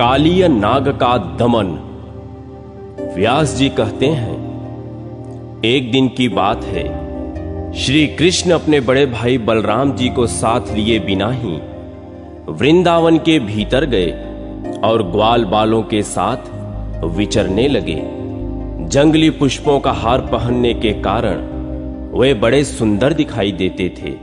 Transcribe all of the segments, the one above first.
कालीय नाग का दमन। व्यास जी कहते हैं, एक दिन की बात है, श्री कृष्ण अपने बड़े भाई बलराम जी को साथ लिए बिना ही वृंदावन के भीतर गए और ग्वाल बालों के साथ विचरने लगे। जंगली पुष्पों का हार पहनने के कारण वे बड़े सुंदर दिखाई देते थे।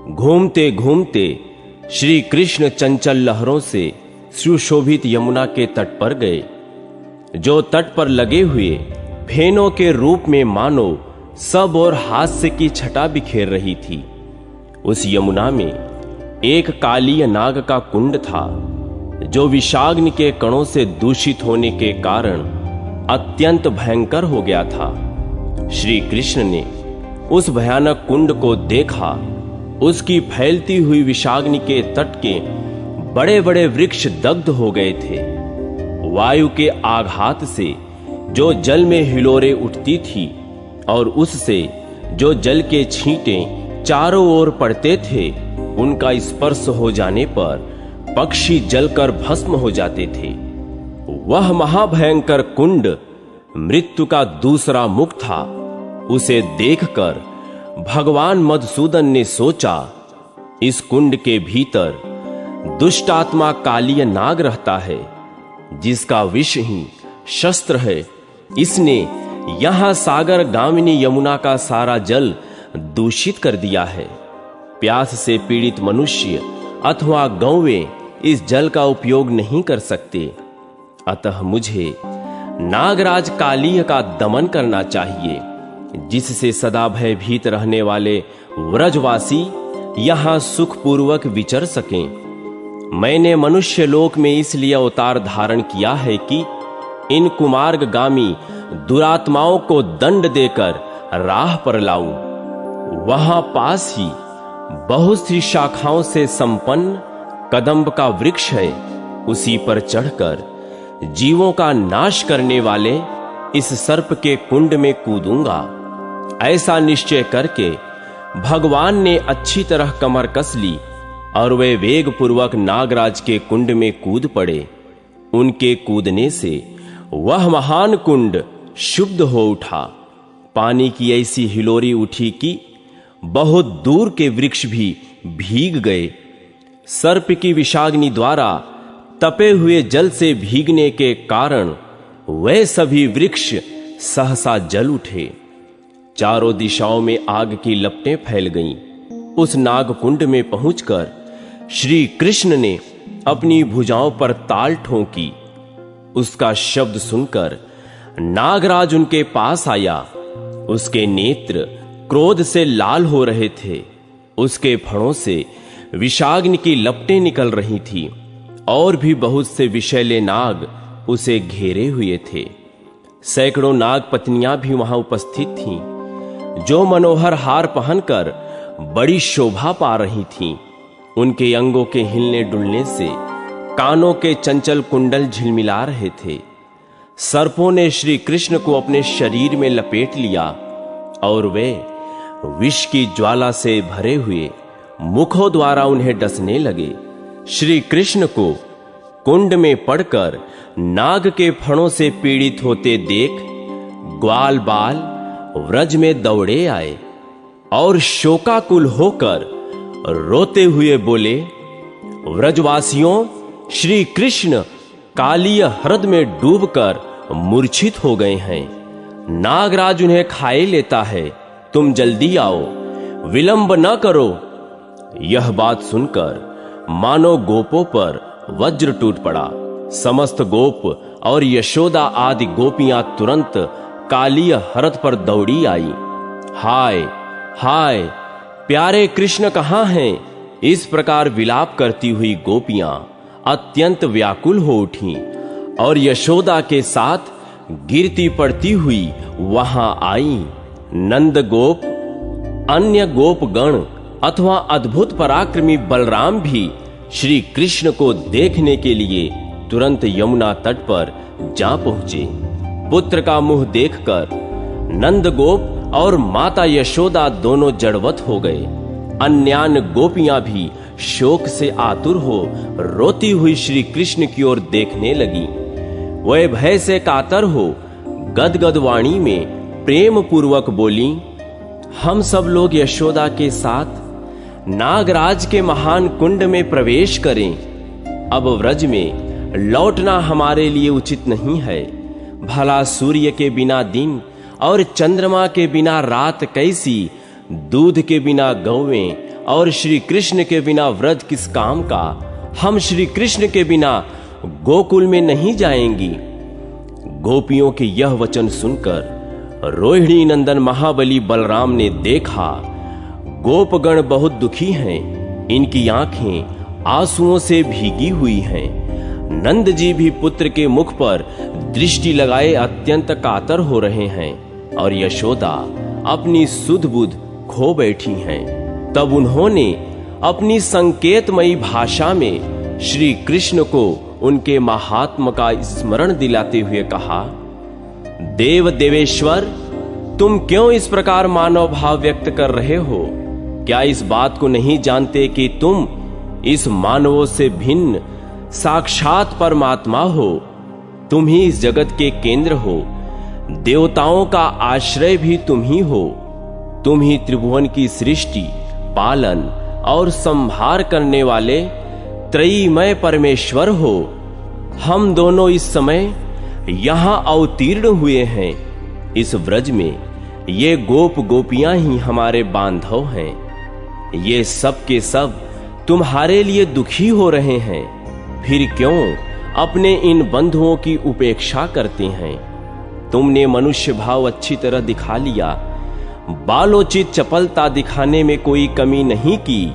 घूमते घूमते श्री कृष्ण चंचल लहरों से सुशोभित यमुना के तट पर गए, जो तट पर लगे हुए फेनों के रूप में मानो सब और हास्य की छटा बिखेर रही थी। उस यमुना में एक कालीय नाग का कुंड था, जो विषाग्नि के कणों से दूषित होने के कारण अत्यंत भयंकर हो गया था। श्री कृष्ण ने उस भयानक कुंड को देखा। उसकी फैलती हुई विषाग्नि के तट के बड़े बड़े वृक्ष दग्ध हो गए थे। वायु के आघात से जो जल में हिलोरें उठती थी और उससे जो जल के छींटे चारों ओर पड़ते थे, उनका स्पर्श हो जाने पर पक्षी जलकर भस्म हो जाते थे। वह महाभयंकर कुंड मृत्यु का दूसरा मुख था। उसे देखकर भगवान मधुसूदन ने सोचा, इस कुंड के भीतर दुष्ट आत्मा कालीय नाग रहता है, जिसका विष ही शस्त्र है। इसने यहां सागर गामिनी यमुना का सारा जल दूषित कर दिया है। प्यास से पीड़ित मनुष्य अथवा गौवें इस जल का उपयोग नहीं कर सकते। अतः मुझे नागराज कालीय का दमन करना चाहिए, जिससे सदा भयभीत रहने वाले व्रजवासी यहां सुखपूर्वक विचर सकें। मैंने मनुष्य लोक में इसलिए अवतार धारण किया है कि इन कुमार्गगामी दुरात्माओं को दंड देकर राह पर लाऊं। वहां पास ही बहुत सी शाखाओं से संपन्न कदम्ब का वृक्ष है। उसी पर चढ़कर जीवों का नाश करने वाले इस सर्प के कुंड में कूदूंगा। ऐसा निश्चय करके भगवान ने अच्छी तरह कमर कस ली और वे वेग पूर्वक नागराज के कुंड में कूद पड़े। उनके कूदने से वह महान कुंड शुद्ध हो उठा। पानी की ऐसी हिलोरी उठी कि बहुत दूर के वृक्ष भी भीग गए। सर्प की विषाग्नि द्वारा तपे हुए जल से भीगने के कारण वे सभी वृक्ष सहसा जल उठे। चारों दिशाओं में आग की लपटें फैल गईं। उस नागकुंड में पहुंचकर श्री कृष्ण ने अपनी भुजाओं पर ताल ठोंकी। उसका शब्द सुनकर नागराज उनके पास आया। उसके नेत्र क्रोध से लाल हो रहे थे। उसके फणों से विषाग्नि की लपटें निकल रही थी और भी बहुत से विषैले नाग उसे घेरे हुए थे। सैकड़ों नाग पत्नियां भी वहां उपस्थित थीं, जो मनोहर हार पहनकर बड़ी शोभा पा रही थीं। उनके अंगों के हिलने डुलने से कानों के चंचल कुंडल झिलमिला रहे थे। सर्पों ने श्री कृष्ण को अपने शरीर में लपेट लिया और वे विष की ज्वाला से भरे हुए मुखों द्वारा उन्हें डसने लगे। श्री कृष्ण को कुंड में पड़कर नाग के फणों से पीड़ित होते देख ग्वाल बाल व्रज में दौड़े आए और शोकाकुल होकर रोते हुए बोले, व्रजवासियों, श्री कृष्ण कालीय ह्रद में डूबकर मूर्छित हो गए हैं। नागराज उन्हें खाए लेता है। तुम जल्दी आओ, विलंब न करो। यह बात सुनकर मानो गोपों पर वज्र टूट पड़ा। समस्त गोप और यशोदा आदि गोपियां तुरंत कालीय ह्रद पर दौड़ी आई। हाय हाय, प्यारे कृष्ण कहाँ हैं? इस प्रकार विलाप करती हुई गोपियां अत्यंत व्याकुल हो उठीं और यशोदा के साथ गिरती पड़ती हुई वहां आई। नंद गोप, अन्य गोप गण अथवा अद्भुत पराक्रमी बलराम भी श्री कृष्ण को देखने के लिए तुरंत यमुना तट पर जा पहुंचे। पुत्र का मुंह देखकर नंद गोप और माता यशोदा दोनों जड़वत हो गए। अन्यान्य गोपियां भी शोक से आतुर हो रोती हुई श्री कृष्ण की ओर देखने लगी। वह भय से कातर हो गदगद वाणी में प्रेम पूर्वक बोली, हम सब लोग यशोदा के साथ नागराज के महान कुंड में प्रवेश करें। अब व्रज में लौटना हमारे लिए उचित नहीं है। भला सूर्य के बिना दिन और चंद्रमा के बिना रात कैसी, दूध के बिना गौवें और श्री कृष्ण के बिना व्रत किस काम का। हम श्री कृष्ण के बिना गोकुल में नहीं जाएंगी। गोपियों के यह वचन सुनकर रोहिणी नंदन महाबली बलराम ने देखा गोपगण बहुत दुखी हैं, इनकी आंखें आंसुओं से भीगी हुई हैं। नंद जी भी पुत्र के मुख पर दृष्टि लगाए अत्यंत कातर हो रहे हैं और यशोदा अपनी सुध बुध खो बैठी हैं। तब उन्होंने अपनी संकेतमयी भाषा में श्री कृष्ण को उनके महात्म का स्मरण दिलाते हुए कहा, देव देवेश्वर, तुम क्यों इस प्रकार मानव भाव व्यक्त कर रहे हो? क्या इस बात को नहीं जानते कि तुम इस मानवों से भिन्न साक्षात परमात्मा हो? तुम ही इस जगत के केंद्र हो। देवताओं का आश्रय भी तुम ही हो। तुम ही त्रिभुवन की सृष्टि, पालन और संहार करने वाले त्रयीमय परमेश्वर हो। हम दोनों इस समय यहां अवतीर्ण हुए हैं। इस व्रज में ये गोप गोपियां ही हमारे बांधव हैं। ये सब के सब तुम्हारे लिए दुखी हो रहे हैं। फिर क्यों अपने इन बंधुओं की उपेक्षा करते हैं? तुमने मनुष्य भाव अच्छी तरह दिखा लिया, बालोचित चपलता दिखाने में कोई कमी नहीं की।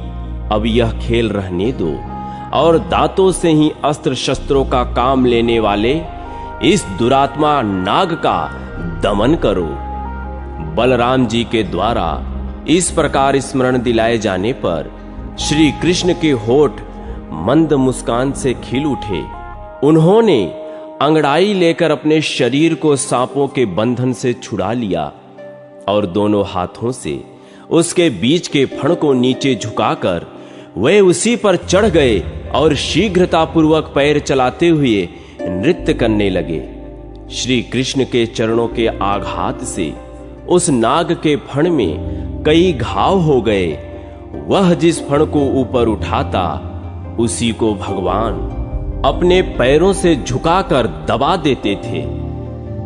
अब यह खेल रहने दो और दांतों से ही अस्त्र शस्त्रों का काम लेने वाले इस दुरात्मा नाग का दमन करो। बलराम जी के द्वारा इस प्रकार स्मरण दिलाए जाने पर श्री कृष्ण के होठ मंद मुस्कान से खिल उठे। उन्होंने अंगड़ाई लेकर अपने शरीर को सांपों के बंधन से छुड़ा लिया और दोनों हाथों से उसके बीच के फण को नीचे झुकाकर वे उसी पर चढ़ गए और शीघ्रतापूर्वक पैर चलाते हुए नृत्य करने लगे। श्री कृष्ण के चरणों के आघात से उस नाग के फण में कई घाव हो गए। वह जिस फण को ऊपर उठाता उसी को भगवान अपने पैरों से झुकाकर दबा देते थे।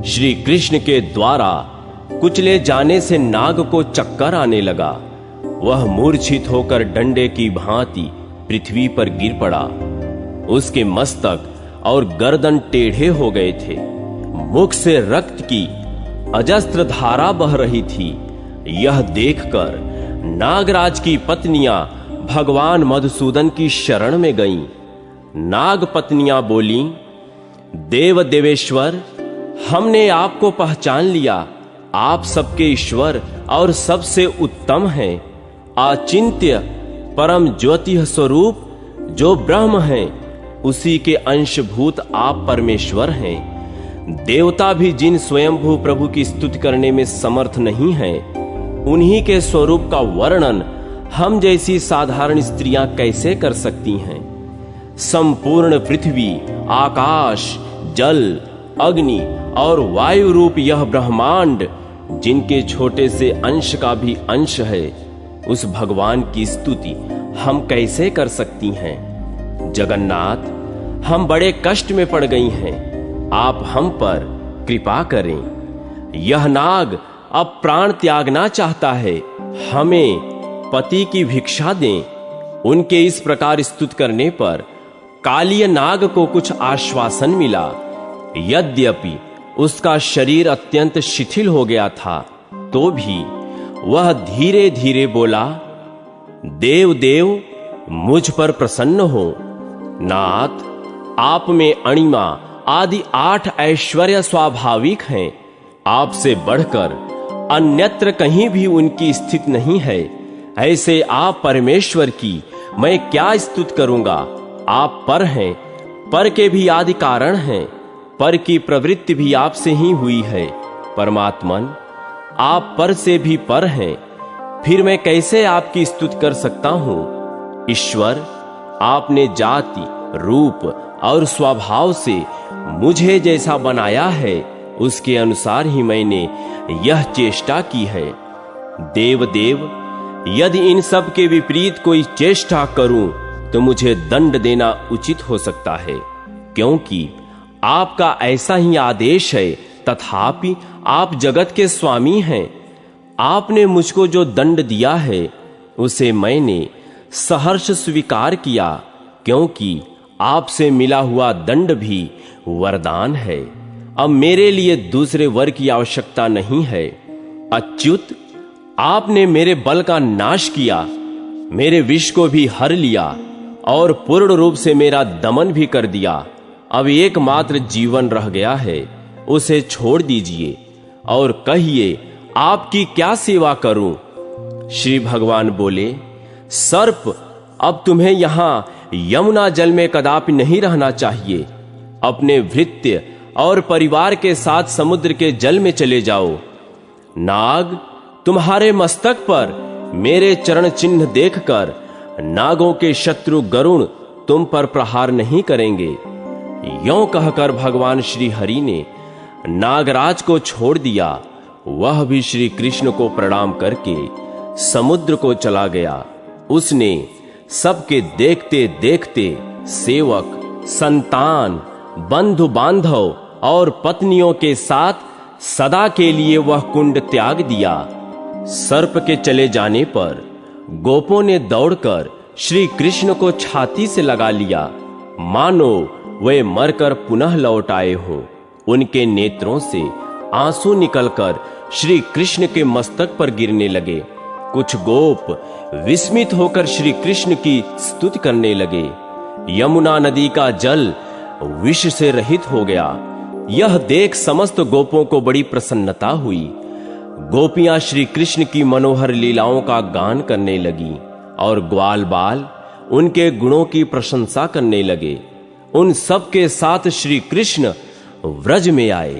श्री कृष्ण के द्वारा कुचले जाने से नाग को चक्कर आने लगा। वह मूर्छित होकर डंडे की भांति पृथ्वी पर गिर पड़ा। उसके मस्तक और गर्दन टेढ़े हो गए थे। मुख से रक्त की अजस्त्र धारा बह रही थी। यह देखकर नागराज की पत्नियां भगवान मधुसूदन की शरण में गईं। नाग पत्नियां बोली, देव देवेश्वर, हमने आपको पहचान लिया। आप सबके ईश्वर और सबसे उत्तम हैं। अचिंत्य परम ज्योति स्वरूप जो ब्रह्म हैं, उसी के अंशभूत आप परमेश्वर हैं। देवता भी जिन स्वयंभू प्रभु की स्तुति करने में समर्थ नहीं हैं, उन्हीं के स्वरूप का वर्णन हम जैसी साधारण स्त्रियां कैसे कर सकती हैं? संपूर्ण पृथ्वी, आकाश, जल, अग्नि और वायु रूप यह ब्रह्मांड, जिनके छोटे से अंश का भी अंश है, उस भगवान की स्तुति हम कैसे कर सकती हैं? जगन्नाथ, हम बड़े कष्ट में पड़ गई हैं। आप हम पर कृपा करें। यह नाग अब प्राण त्यागना चाहता है। हमें पति की भिक्षा दें। उनके इस प्रकार स्तुति करने पर कालिय नाग को कुछ आश्वासन मिला। यद्यपि उसका शरीर अत्यंत शिथिल हो गया था, तो भी वह धीरे धीरे बोला, देव देव, मुझ पर प्रसन्न हो। नाथ, आप में अणिमा आदि 8 ऐश्वर्य स्वाभाविक हैं। आपसे बढ़कर अन्यत्र कहीं भी उनकी स्थिति नहीं है। ऐसे आप परमेश्वर की मैं क्या स्तुति करूंगा? आप पर हैं, पर के भी आदि कारण हैं। पर की प्रवृत्ति भी आपसे ही हुई है। परमात्मन, आप पर से भी पर हैं। फिर मैं कैसे आपकी स्तुति कर सकता हूं? ईश्वर, आपने जाति, रूप और स्वभाव से मुझे जैसा बनाया है, उसके अनुसार ही मैंने यह चेष्टा की है। देव, यदि इन सब के विपरीत कोई चेष्टा करूं तो मुझे दंड देना उचित हो सकता है, क्योंकि आपका ऐसा ही आदेश है। तथापि आप जगत के स्वामी हैं। आपने मुझको जो दंड दिया है उसे मैंने सहर्ष स्वीकार किया, क्योंकि आपसे मिला हुआ दंड भी वरदान है। अब मेरे लिए दूसरे वर की आवश्यकता नहीं है। अच्युत, आपने मेरे बल का नाश किया, मेरे विष को भी हर लिया और पूर्ण रूप से मेरा दमन भी कर दिया। अब एकमात्र जीवन रह गया है, उसे छोड़ दीजिए और कहिए आपकी क्या सेवा करूं। श्री भगवान बोले, सर्प, अब तुम्हें यहां यमुना जल में कदापि नहीं रहना चाहिए। अपने भृत्य और परिवार के साथ समुद्र के जल में चले जाओ। नाग, तुम्हारे मस्तक पर मेरे चरण चिन्ह देखकर नागों के शत्रु गरुण तुम पर प्रहार नहीं करेंगे। यों कहकर भगवान श्री हरि ने नागराज को छोड़ दिया। वह भी श्री कृष्ण को प्रणाम करके समुद्र को चला गया। उसने सबके देखते देखते सेवक, संतान, बंधु बांधव और पत्नियों के साथ सदा के लिए वह कुंड त्याग दिया। सर्प के चले जाने पर गोपों ने दौड़कर श्री कृष्ण को छाती से लगा लिया, मानो वे मरकर पुनः लौट आए हो। उनके नेत्रों से आंसू निकलकर श्री कृष्ण के मस्तक पर गिरने लगे। कुछ गोप विस्मित होकर श्री कृष्ण की स्तुति करने लगे। यमुना नदी का जल विष से रहित हो गया। यह देख समस्त गोपों को बड़ी प्रसन्नता हुई। गोपियां श्री कृष्ण की मनोहर लीलाओं का गान करने लगी और ग्वाल बाल उनके गुणों की प्रशंसा करने लगे। उन सब के साथ श्री कृष्ण व्रज में आए।